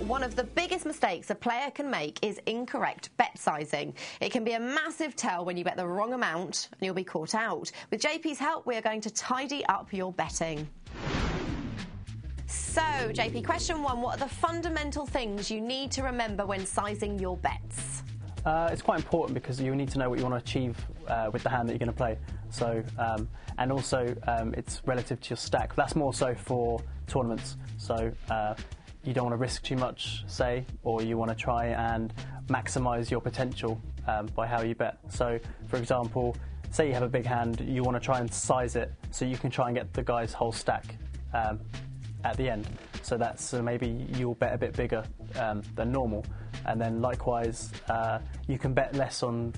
one of the biggest mistakes a player can make is incorrect bet sizing. It can be a massive tell when you bet the wrong amount and you'll be caught out. With JP's help, we are going to tidy up your betting. So, JP, question one, what are the fundamental things you need to remember when sizing your bets? It's quite important because you need to know what you want to achieve with the hand that you're going to play. So, and also it's relative to your stack. That's more so for tournaments. So you don't want to risk too much, say, or you want to try and maximise your potential by how you bet. So, for example, say you have a big hand, you want to try and size it so you can try and get the guy's whole stack at the end. So that's maybe you'll bet a bit bigger than normal. And then likewise, you can bet less on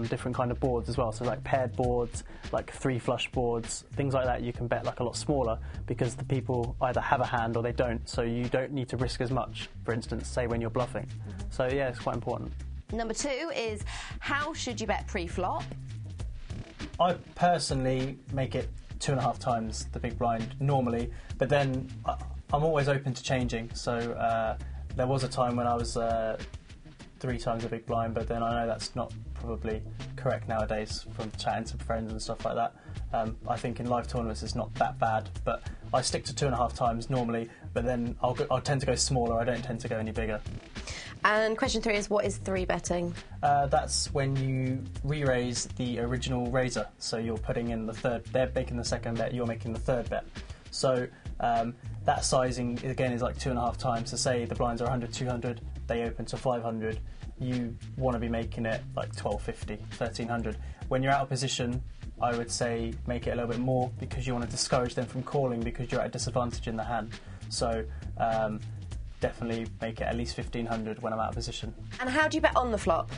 different kind of boards as well. So like paired boards, like 3 flush boards, things like that, you can bet like a lot smaller because the people either have a hand or they don't. So you don't need to risk as much, for instance, say when you're bluffing. So yeah, it's quite important. Number 2 is, how should you bet pre-flop? I personally make it 2.5 times the big blind normally, but then I'm always open to changing. So there was a time when I was 3 times the big blind, but then I know that's not probably correct nowadays from chatting to friends and stuff like that. I think in live tournaments it's not that bad, but I stick to 2.5 times normally, but then I'll tend to go smaller. I don't tend to go any bigger. And question 3 is, what is 3 betting? That's when you re-raise the original raiser. So you're putting in the third, they're making the second bet, you're making the third bet. So that sizing, again, is like 2.5 times. So say the blinds are 100, 200, they open to 500. You want to be making it like 1250, 1300. When you're out of position, I would say make it a little bit more because you want to discourage them from calling because you're at a disadvantage in the hand. So definitely make it at least 1500 when I'm out of position. And how do you bet on the flop?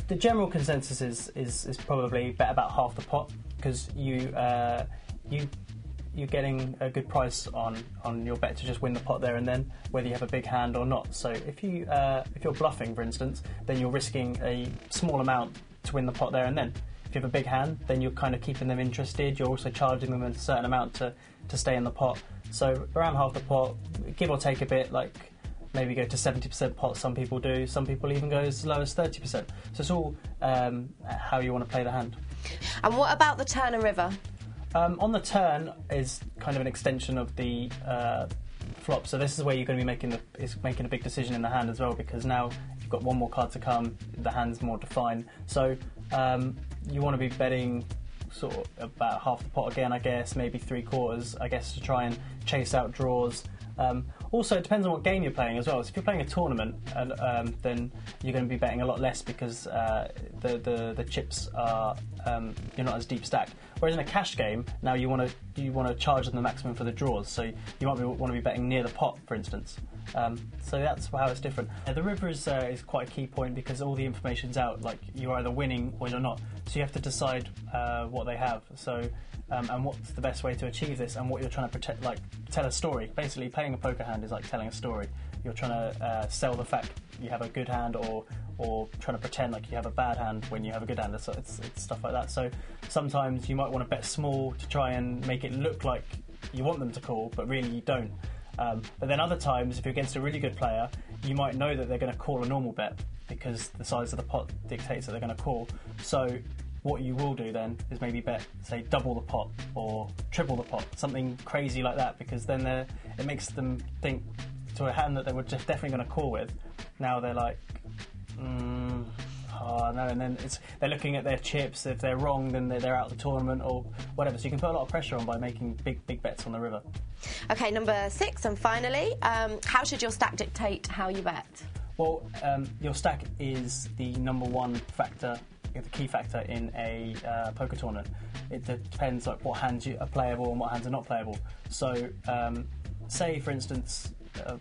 The general consensus is probably bet about half the pot because you're getting a good price on your bet to just win the pot there and then, whether you have a big hand or not. So if you're bluffing, for instance, then you're risking a small amount to win the pot there and then. If you have a big hand, then you're kind of keeping them interested. You're also charging them a certain amount to stay in the pot. So around half the pot, give or take a bit, like maybe go to 70% pot, some people do. Some people even go as low as 30%. So it's all how you want to play the hand. And what about the turn and river? On the turn is kind of an extension of the flop. So this is where you're going to be making a big decision in the hand as well, because now you've got one more card to come, the hand's more defined. So you want to be betting sort of about half the pot again, I guess, maybe 3/4, I guess, to try and chase out draws. Also, it depends on what game you're playing as well. So if you're playing a tournament, then you're going to be betting a lot less because the chips are you're not as deep stacked. Whereas in a cash game, now you want to charge them the maximum for the draws. So you might want to be betting near the pot, for instance. So that's how it's different. The river is quite a key point because all the information's out. Like you're either winning or you're not. So you have to decide what they have. So. And what's the best way to achieve this and what you're trying to protect, like tell a story. Basically, playing a poker hand is like telling a story. You're trying to sell the fact you have a good hand or trying to pretend like you have a bad hand when you have a good hand. It's stuff like that. So sometimes you might want to bet small to try and make it look like you want them to call, but really you don't. But then other times, if you're against a really good player, you might know that they're going to call a normal bet because the size of the pot dictates that they're going to call. So what you will do then is maybe bet, say, double the pot or triple the pot, something crazy like that, because then it makes them think to a hand that they were just definitely going to call with. Now they're like, oh no, and then they're looking at their chips. If they're wrong, then they're out of the tournament or whatever. So you can put a lot of pressure on by making big bets on the river. Okay, number 6, and finally, how should your stack dictate how you bet? Well, your stack is the number one factor, the key factor in a poker tournament. It depends like what hands are playable and what hands are not playable. So say for instance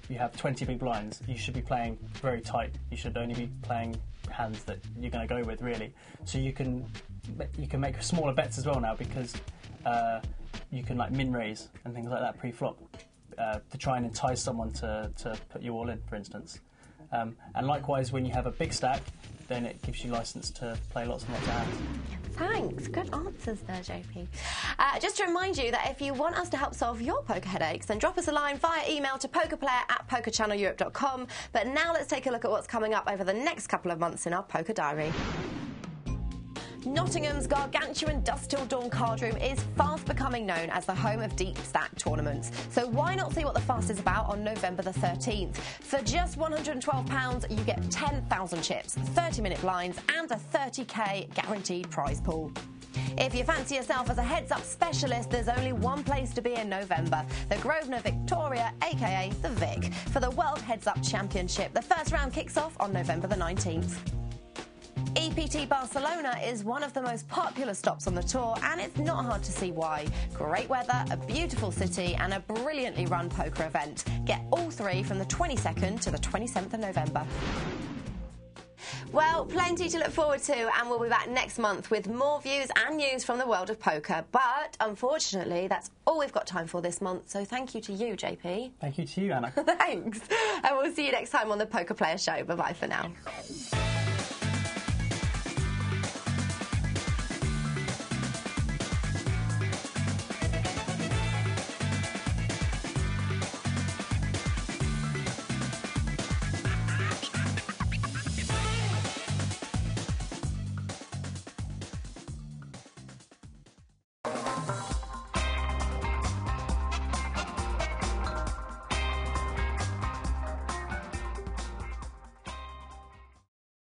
you have 20 big blinds, you should be playing very tight. You should only be playing hands that you're going to go with, really. So you can make smaller bets as well now, because you can like min raise and things like that pre-flop to try and entice someone to put you all in, for instance. And likewise, when you have a big stack, then it gives you license to play lots and lots of hands. Thanks. Good answers there, JP. Just to remind you that if you want us to help solve your poker headaches, then drop us a line via email to PokerPlayer@PokerChannelEurope.com. But now let's take a look at what's coming up over the next couple of months in our poker diary. Nottingham's gargantuan Dusk Till Dawn card room is fast becoming known as the home of deep stack tournaments. So why not see what the fast is about on November the 13th? For just £112, you get 10,000 chips, 30-minute blinds and a 30k guaranteed prize pool. If you fancy yourself as a heads-up specialist, there's only one place to be in November, the Grosvenor Victoria, aka the Vic, for the World Heads Up Championship. The first round kicks off on November the 19th. Ep2 Barcelona is one of the most popular stops on the tour, and it's not hard to see why. Great weather, a beautiful city, and a brilliantly run poker event. Get all three from the 22nd to the 27th of November. Well, plenty to look forward to, and we'll be back next month with more views and news from the world of poker. But unfortunately, that's all we've got time for this month, so thank you to you, JP. Thank you to you, Anna. Thanks. And we'll see you next time on the Poker Player Show. Bye-bye for now.